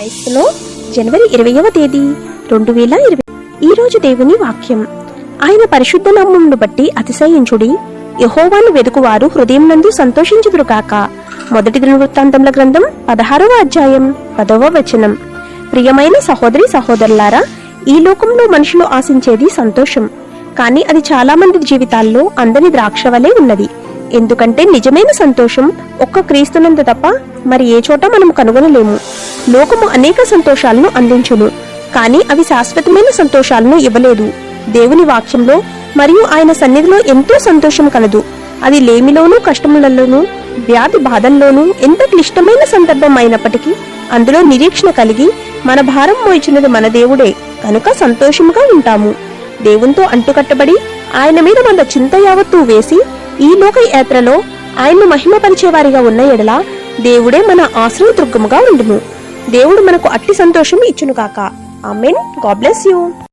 క్రైస్తలో జనవరి 20వ తేదీ 2020. ఈరోజు దేవుని వాక్యం. ఆయన పరిశుద్ధ నామమును బట్టి అతిశయించుడి, యెహోవాను వెదుకువారు హృదయం నందు సంతోషించుదురుగాక. మొదటి దినవృత్తాంతముల గ్రంథం 16వ అధ్యాయం 10వ వచనం. ప్రియమైన సహోదరి సహోదరులారా, ఈ లోకంలో మనుషులు ఆశించేది సంతోషం, కానీ అది చాలా మంది జీవితాల్లో అందని ద్రాక్ష వలె ఉన్నది. ఎందుకంటే నిజమైన సంతోషం ఒక్క క్రీస్తునందు తప్ప మరి ఏ చోట మనం కనుగొనలేము. లోకము అనేక సంతోషాలను అందించును, కానీ అవి శాశ్వతమైన సంతోషాలను ఇవ్వలేదు. దేవుని వాక్యంలో మరియు ఆయన సన్నిధిలో ఎంతో సంతోషం కలదు. అది లేమిలోనూ, కష్టములలోనూ, వ్యాధి బాధల్లోనూ, ఎంత క్లిష్టమైన సందర్భం అయినప్పటికీ అందులో నిరీక్షణ కలిగి మన భారం మోయిచున్నది మన దేవుడే కనుక సంతోషముగా ఉంటాము. దేవునితో అంటుకట్టబడి ఆయన మీద మన చింత యావత్తూ వేసి ఈ లోక యాత్రలో ఆయన్ను మహిమపరిచేవారిగా ఉన్న ఎడల దేవుడే మన ఆశ్రయదుర్గముగా ఉండును. దేవుడు మనకు అట్టి సంతోషం ఇచ్చును కాక. ఆమేన్. God bless you.